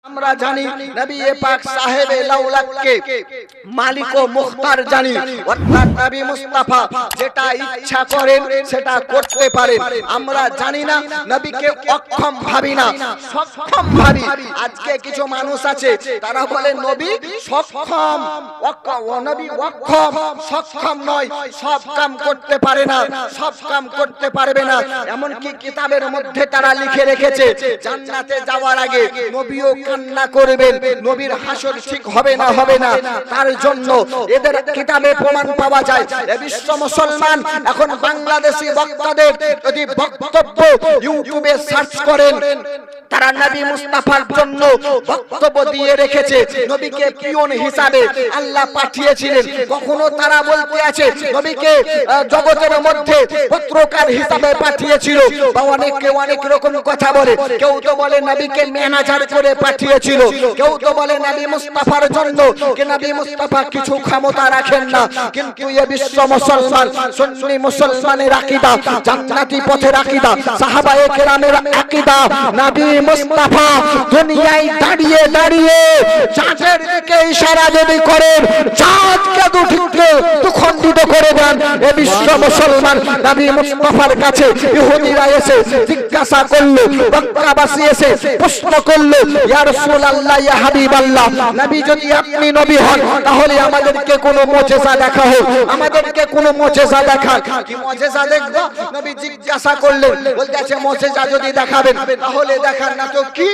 আমরা জানি নবী পাক সাহেবে লাউলাককে মালিক ও মুখতার জানি, অর্থাৎ নবী মুস্তাফা যেটা ইচ্ছা করেন সেটা করতে পারেন। আমরা জানি না নবীকে অক্ষম ভাবি না, সক্ষম ভাবি। আজকে কিছু মানুষ আছে তারা বলে নবী সক্ষম, নবী অক্ষম, সক্ষম নয়, সব কাম করতে পারে না, সব কাম করতে পারবে না। এমনকি কিতাবের মধ্যে তারা লিখে রেখেছে জান্নাতে যাওয়ার আগে নবীও কান্না করবেন, নবীর হাসর ঠিক হবে না, হবে না। তার জন্য এদের কিতাবে প্রমাণ পাওয়া যায়। এ বিশ্ব মুসলমান এখন বাংলাদেশি বক্তাদের যদি বক্তব্য ইউটিউবে সার্চ করেন, তারা নবী মুস্তাফার জন্য বক্তব্য দিয়ে রেখেছে। নবীকে পিয়ন হিসাবে আল্লাহ পাঠিয়েছিলেন। কখনো তারা বলতে আছে নবীকে জগতের মধ্যে পত্রকার হিসাবে পাঠিয়েছিল, বা অনেকে অনেক রকম কথা বলে। কেউ তো বলে নবীকে ম্যানেজার করে পাঠিয়েছিল, কেউ তো বলে নবী মুস্তাফার জন্য যে নবী মুস্তাফা কিছু ক্ষমতা রাখেন না। কিন্তু এই বিশ্ব মুসলমান, সুন্নি মুসলমানের আকীদা, জান্নাতি পথের আকীদা, সাহাবায়ে কেরামের আকীদা, নবী মুস্তাফা দুনিয়ায় দাঁড়িয়ে দাঁড়িয়ে চাঁদের দিকে ইশারা যদি করেন, চাঁদকে দুখণ্ডিত করে দেন। এ বিশ্ব মুসলমান নবী মুস্তাফার কাছে ইহুদিরা এসে জিজ্ঞাসা করলো, মক্কাবাসী এসে প্রশ্ন করলো, ইয়া রাসূলুল্লাহ, ইয়া হাবিবাল্লাহ, নবী যদি আপনি নবী হন তাহলে আমাদেরকে কোনো মুজিজা দেখাও, আমাদেরকে কোনো মুজিজা দেখান। কি মুজিজা দেখব? নবী জিজ্ঞাসা করলেন, বলতেছে মুজিজা যদি দেখাবেন তাহলে দেখান, না তো কি?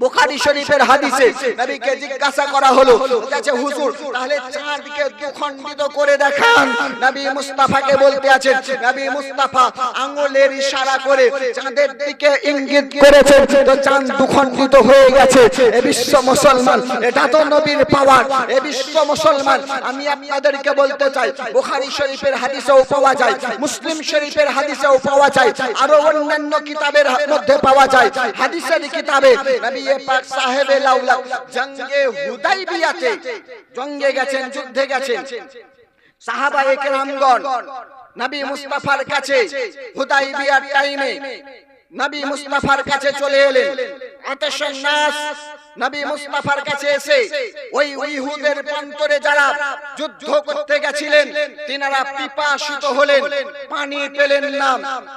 বুখারী শরীফের হাদিসে নবীকে জিজ্ঞাসা করা হলো, বলতেছে হুজুর তাহলে চাঁদকে দুখণ্ডিত করে দেখান। নবী মুস্তাফাকে বলতে আছেন, নবী মুস্তাফা আঙ্গুলের ইশারা করে চাঁদের দিকে ইঙ্গিত করেছেন, তো চাঁদ দুখণ্ডিত হয়ে গেছে। এ বিশ্ব মুসলমান, এটা তো নবীর পাওয়ার। এ বিশ্ব মুসলমান, আমি আপনাদেরকে বলতে চাই বুখারী শরীফের হাদিসেও পাওয়া যায়, মুসলিম শরীফের হাদিসেও পাওয়া যায়, আরো অন্যান্য কিতাবের মধ্যে পাওয়া যায়। হাদিসের কিতাবে নবী পাক সাহেবে লাউলাক জঙ্গে হুদাইবিয়াতে জঙ্গে গেছেন, যুদ্ধে গেছেন। সাহাবায়ে কেরামগণ নবী মুস্তাফার কাছে হুদাইবিয়ার টাইমে নবী মুস্তাফার কাছে চলে এলেন। আতাশান নাস নবী মুস্তাফার কাছে এসে ওই ইহুদের প্রান্তরে যারা যুদ্ধ করতে গেছিলেন তিনারা পিপাসিত হলেন, পানি পেলেন না।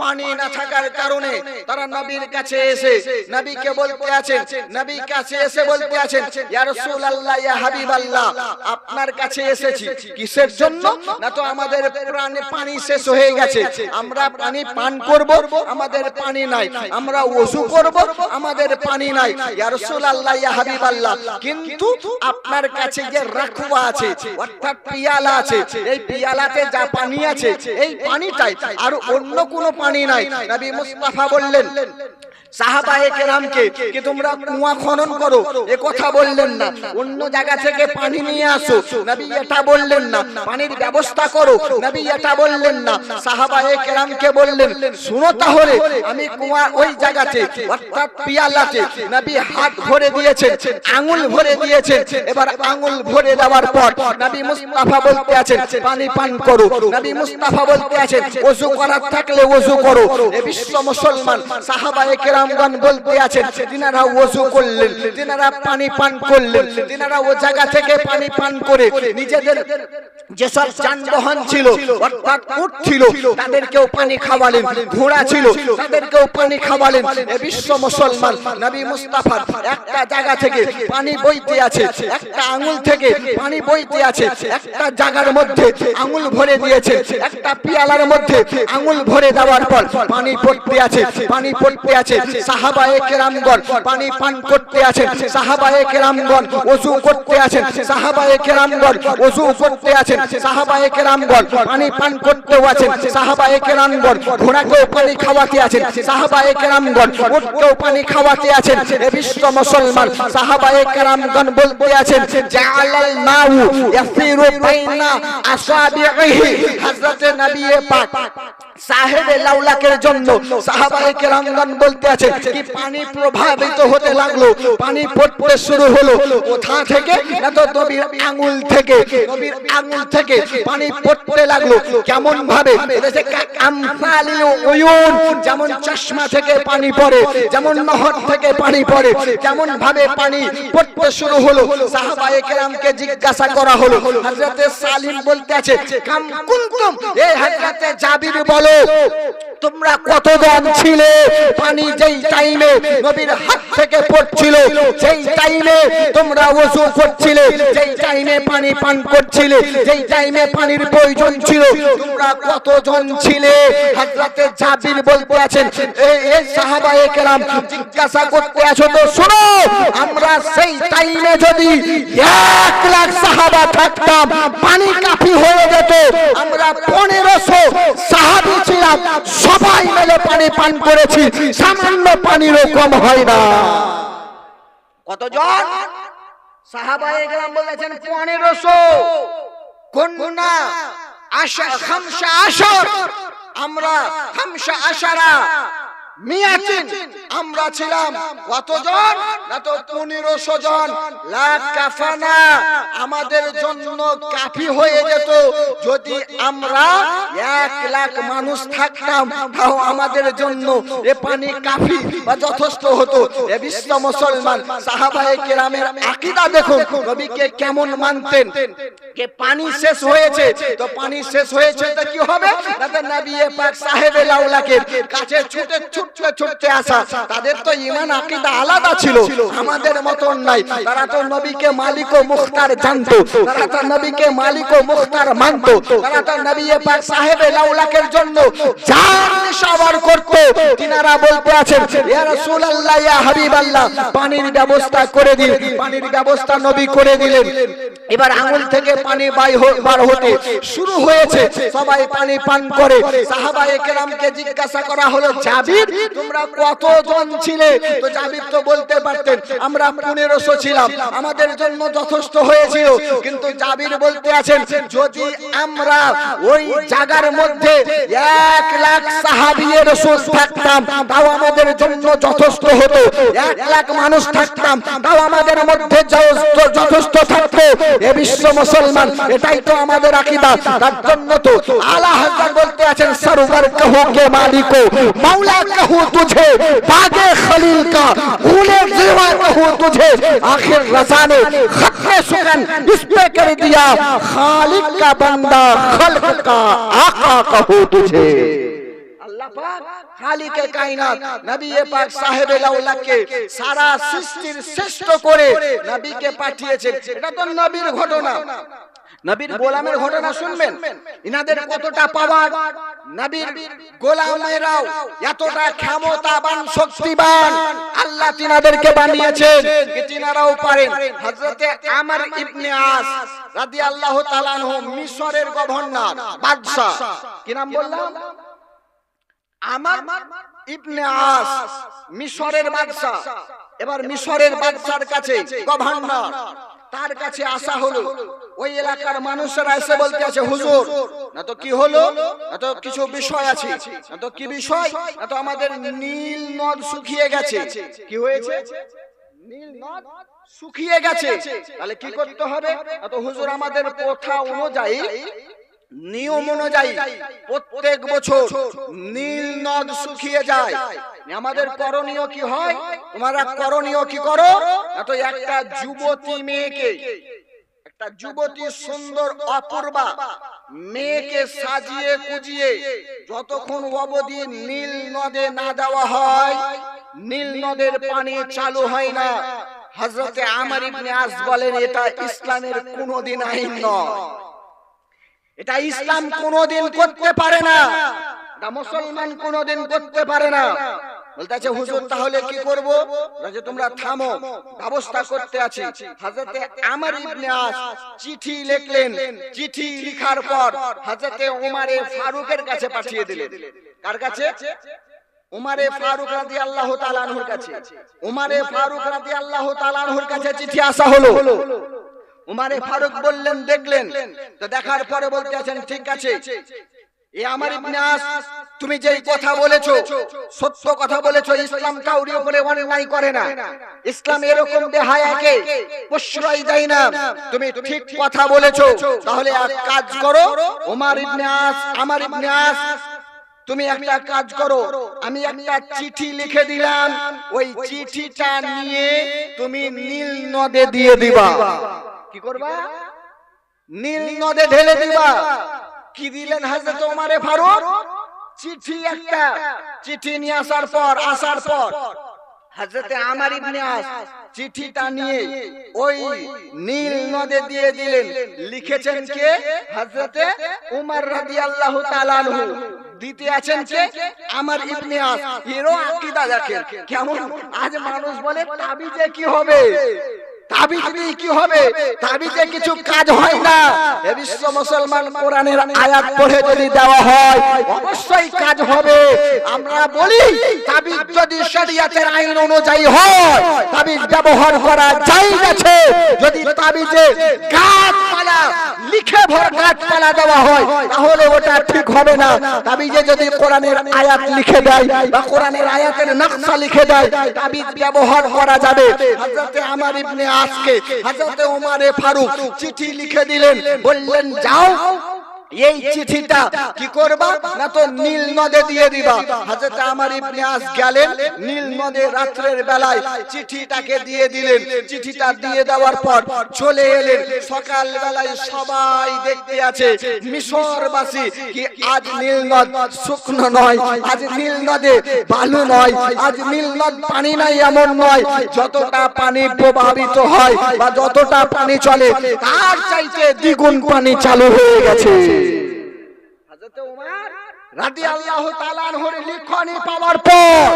পানি না থাকার কারণে তারা নবীর কাছে এসে নবীকে বলতে আছেন, নবীর কাছে এসে বলতে আছেন, ইয়া রাসূলুল্লাহ, ইয়া হাবিবাল্লাহ, আপনার কাছে এসেছি কিসের জন্য? না তো আমাদের প্রাণে পানি শেষ হয়ে গেছে, আমরা পানি পান করব, আমাদের পানি নাই, আমরা ওযু করব, আমাদের পানি নাই। ইয়া রাসূলুল্লাহ, ইয়া হাবিবাল্লাহ, কিন্তু আপনার কাছে যে রাখওয়া আছে, অর্থাৎ পিয়ালা আছে, এই পিয়ালাতে যা পানি আছে এই পানিটাই, আর অন্য কোনো পানি নাই। নবী মুস্তাফা বললেন সাহাবায়ে কেরামকে কি তোমরা কুয়া খনন করো, এ কথা বললেন না। অন্য জায়গা থেকে পানি নিয়ে আসো, নবী এটা বললেন না। পানির ব্যবস্থা করো, নবী এটা বললেন না। সাহাবায়ে কেরামকে বললেন, শুনো তাহলে আমি কুয়া ওই জায়গাতে অর্থাৎ পিয়ালাতে নবী হাত ভরে দিয়েছেন, আঙ্গুল ভরে দিয়েছেন। এবার আঙ্গুল ভরে দেওয়ার পর নবী মুস্তাফা বলতে আছেন পানি পান করো। নবী মুস্তাফা বলতে আছেন ওযু করার থাকলে ওযু করো। এ বিশ্ব মুসলমান, সাহাবায়ে কেরাম বলতে আছেন তিনারা ওযু করলেন, তিনারা পানি পান করলেন, তিনারা ও জায়গা থেকে পানি পান করে নিজেদের যেসব যানবাহন ছিল অর্থাৎ উট ছিল তাদেরকেও পানি খাওয়ালেন, ঘোড়া ছিল তাদেরকেও পানি খাওয়ালেন। এ বিশ্ব মুসলমান, নবী মুস্তাফার একটা জায়গা থেকে পানি বইতে আছে, একটা আঙ্গুল থেকে পানি বইতে আছে, একটা জায়গার মধ্যে আঙ্গুল ভরে দিয়েছে, একটা পিয়ালার মধ্যে আঙ্গুল ভরে দেওয়ার পর পানি পড়তে আছে, পানি পড়তে আছে। সাহাবায়ে কেরামগণ পানি পান করতে আছেন, সাহাবায়ে কেরামগণ ওযু করতে আছেন, সাহাবায়ে কেরামগণ ওযু করতে আছেন, সাহাবায়ে কেরামগণ পানি পান করতেও আছেন, সাহাবায়ে কেরামগণ ঘোড়াকেও পানি খাওয়াতে আছেন, সাহাবায়ে কেরামগণ উটকেও পানি খাওয়াতে আছেন। এ বিশ্ব মুসলমান, সাহাবায়ে কেরামগণ বলতে আছেন জাআলাল মাউ ইয়াফিরু বাইনা আসাবিহি। হযরত নবী পাক সাহেবে লাউলাকের জন্য সাহাবায়ে কেরামগণ বলতে আছে কি পানি প্রভাবিত হতে লাগলো, পানি পড়তে শুরু হলো। কোথা থেকে? না তো নবীর আঙ্গুল থেকে। নবীর আঙ্গুল থেকে পানি পড়তে লাগলো। কেমন ভাবে? যেমন চশমা থেকে পানি পড়ে, যেমন নহর থেকে পানি পড়ে, কেমন ভাবে পানি পড়তে শুরু হলো। সাহাবায়ে কেরামকে জিজ্ঞাসা করা হলো। হযরতে সালিম বলতে আছে, কাম কুনতুম, এ হযরতে জাবির বলো তোমরা কতজন ছিলে? পানি যেই টাইমে নবীর হাত থেকে পড়ছিল, যেই টাইমে তোমরা ওযু করছিলে, যেই টাইমে পানি পান করছিলে, যেই টাইমে পানির প্রয়োজন ছিল, তোমরা কতজন ছিলে? হযরতে জাবির বলতে আছেন, এই সাহাবায়ে কেরাম জিজ্ঞাসা করতে আছো তো শোনো, আমরা সেই টাইমে যদি 1 লাখ সাহাবা থাকতাম, পানি কাফি হয়ে যেত। আমরা 1500 সাহাবী ছিলাম, সবাই মিলে পানি পান করেছি, সামান্য পানিরও কম হয় না। কতজন? সাহাবায়ে কেরাম বলেছেন 1500। কোননা খামসা আশর, আমরা খামসা আশারা মিয়াতিন, আমরা ছিলাম কতজন? না তো 1500 জন। লাখ কাফানা, আমাদের জন্য কাফি হয়ে যেত। যদি আমরা 1 লাখ মানুষ থাকতাম, তাও আমাদের জন্য এ পানি কাফি বা যথেষ্ট হতো। এ বিশ্ব মুসলমান, সাহাবায়ে কেরামের আকীদা দেখুন, নবীকে কেমন মানতেন। যে পানি শেষ হয়েছে, তো পানি শেষ হয়েছে তো কি হবে? না তো নবী পাক সাহেবে লাউলাকের কাছে ছুটে ছুটতে আসা। তাদের তো ঈমান আকীদা আলাদা ছিল, আমাদের মতন নাই। তারা তো নবীকে মালিক ও মুখতার জানতো, তারা তো নবীকে মালিক ও মুখতার মানতো। তারা তো নবী পাক সাহেবে লাউলাকের জন্য জান নিশাওয়ার করতো। তিনারা বলতে আছেন, ইয়া রাসূলুল্লাহ, ইয়া হাবিবাল্লাহ, পানির ব্যবস্থা করে দিন। পানির ব্যবস্থা নবী করে দিলেন। এবার আঙুল থেকে পানি বার হতে শুরু হয়েছে, সবাই পানি পান করে। সাহাবায়ে কেরামকে জিজ্ঞাসা করা হলো, জাবির তোমরা কতজন ছিলে? তো জাবির তো বলতে পারতেন, আমরা 1500 ছিলাম, আমাদের জন্য যথেষ্ট হয়েছিল। কিন্তু জাবির বলতে আছেন, যদি আমরা ওই জায়গার মধ্যে 1 লাখ সাহাবীয়ে রাসূল থাকতাম, তাও আমাদের জন্য যথেষ্ট হতো। 1 লাখ মানুষ থাকতাম, তাও আমাদের মধ্যে যথেষ্ট থাকতো। এ বিশ্ব মুসলমান, এটাই তো আমাদের আকীদা। তার জন্য তো আলা হযরত বলতে আছেন, সরওয়ার কহো কে মালিকো, মাওলা কহো তুঝে, বাগে খলিল কা ভুলে জিवा কহো তুঝে, আখির রজা ने खत्म सुकन इस पे कर दिया, खालिक का बंदा खल्क का आका कहो तुझे। আল্লাহ পাক খালিকে কায়নাত নবী পাক সাহেবে লাউলাকে সারা সৃষ্টির শ্রেষ্ঠ করে নবীকে পাঠিয়েছেন। এটা তো নবীর ঘটনা, নবীর গোলামের ঘটনা শুনবেন। ইনাদের কতটা পাওয়ার, নবীর গোলামেরাও এতটা ক্ষমতাবান শক্তিবান। আল্লাহ তিনাদেরকে বানিয়েছেন যে তিনারাও পারেন। হযরতে আমর ইবনে আস রাদিয়াল্লাহু তাআলা আনহু মিশরের গভর্নর, বাদশা। কি নাম বললাম? আমর ইবনে আস, মিশরের বাদশা। এবার মিশরের বাদশার কাছে গভর্নর, তার কাছে আসা হলো। ওই এলাকার মানুষরা এসে বলতে আছে, হুজুর, না তো কি হলো, না তো কিছু বিষয় আছে। না তো কি বিষয়? না তো আমাদের নীল নদ শুকিয়ে গেছে। কি হয়েছে? নীল নদ শুকিয়ে গেছে। তাহলে কি করতে হবে? না তো হুজুর, আমাদের প্রথা অনুযায়ী, নিয়ম অনুযায়ী প্রত্যেক বছর নীল নদ শুকিয়ে যায়। আমাদের করণীয় কি হয়? তোমরা করণীয় কি করো? এত একটা যুবতী মেয়েকে, একটা যুবতী সুন্দর অপূর্বা মেয়েকে সাজিয়ে কুজিয়ে যতক্ষণ অবধি নীল নদে না দেওয়া হয়, নীল নদের পানি চালু হয় না। হযরতে আমর ইবনে আস বলেন, এটা ইসলামের কোনদিন আইন নয়, এটা ইসলাম কোনদিন করতে পারে না, এটা মুসলমান কোনদিন করতে পারে না। বলতে আছে, হুজুর তাহলে কি করব? যে তোমরা থামো, ব্যবস্থা করতে আছি। হযরতে আমর ইবনে আস চিঠি লিখলেন। চিঠি লেখার পর হযরতে উমরে ফারুকের কাছে পাঠিয়ে দিলেন। কার কাছে? উমরে ফারুক রাদিয়াল্লাহু তাআলা আনহুর কাছে। উমরে ফারুক রাদিয়াল্লাহু তাআলা আনহুর কাছে চিঠি আসা হলো। উমরে ফারুক বললেন, দেখলেন। তো দেখার পরে বলতে আছেন, ঠিক আছে, এ আমার ইবনে আস, তুমি যেই কথা বলেছো সত্য কথা বলেছো। ইসলাম কাউরি উপরে অন্যায় করে না, ইসলাম এরকম বেহায়াকে প্রশ্রয় দেয় না, তুমি ঠিক কথা বলেছো। তাহলে এক কাজ করো ওমর ইবনে আস, আমার ইবনে আস, তুমি একটা কাজ করো, আমি একটা চিঠি লিখে দিলাম, ওই চিঠিটা নিয়ে তুমি নীল নদে দিয়ে দিবা। কি করবা? নীল নদে ঢেলে দিবা। কি দিলেন হযরত ওমরে ফারুক? চিঠি একটা। চিঠি নিয়ে আসার পর হযরত ওমর ইবনে আস চিঠিটা নিয়ে ওই নীল নদে দিয়ে দিলেন। লিখেছেন কে? হযরত ওমর রাদিয়াল্লাহু তাআলা আনহু। দিতে আছেন কে? ওমর ইবনে আস। এরও আকীদা দেখেন কেমন। আজ মানুষ বলে তাবিজে কি হবে, তাবিজ দিয়ে কি হবে, তাবিজে কিছু কাজ হয় না। এ বিশ্ব মুসলমান কোরআনের আয়াত পড়ে যদি দেওয়া হয় অবশ্যই কাজ হবে। আমরা বলি তাবিজ যদি শরীয়তের আইন অনুযায়ী হয় তাবিজ ব্যবহার করা জায়েজ আছে। যদি তাবিজে গাছপালা লিখে ভর গাছপালা দেওয়া হয় তাহলে ওটা ঠিক হবে না। তাবিজে যদি কোরআনের আয়াত লিখে দেয় বা কোরআনের আয়াতের নকশা লিখে দেয় তাবিজ ব্যবহার করা যাবে। হযরত ওমর ইবনে আজকে হযরত ওমরে ফারুক চিঠি লিখে দিলেন, বললেন যাও এই চিঠিটা কি করবা না তো নীল নদে দিয়ে দিবা। হযরত ওমর ইবনে আস গেলেন নীল নদে রাতের বেলায় চিঠিটাকে দিয়ে দিলেন। চিঠিটা দিয়ে দেওয়ার পর চলে এলেন। সকাল বেলায় সবাই দেখতে আছে মিশরবাসী কি আজ নীল নদ শুকনো নয়, আজ নীল নদে বালু নয়, আজ নীল নদ পানি নাই এমন নয়। যতটা পানি প্রবাহিত হয় বা যতটা পানি চলে তার চাইতে দ্বিগুণ পানি চালু হয়ে গেছে। হযরত ওমর রাদিয়াল্লাহু তাআলা আনহুর লিখনি পাওয়ার পর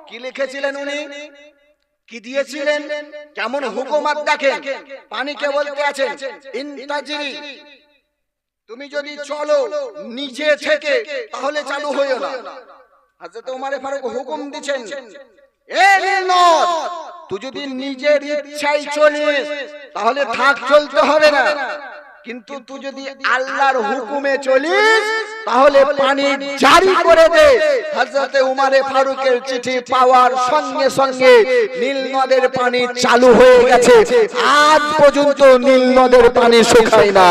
কি লিখেছিলেন উনি, কি দিয়েছিলেন, কেমন হুকুমত দেখেন। পানিকে বলতে আছেন ইনতাজরি, তুমি যদি চলো নিজে থেকে তাহলে চালু হইও না। হযরত ওমরে ফারুক হুকুম দিচ্ছেন এ নীল নদ তুই যদি নিজের ইচ্ছায় চলিস তাহলে থাক, চলতে হবে না, কিন্তু তুই যদি আল্লাহর হুকুমে চলিস তাহলে পানি জারি করে দে। হযরত ওমরে ফারুকের চিঠি পাওয়ার সঙ্গে সঙ্গে নীল নদের পানি চালু হয়ে গেছে। আজ পর্যন্ত নীল নদের পানি শুকায় না।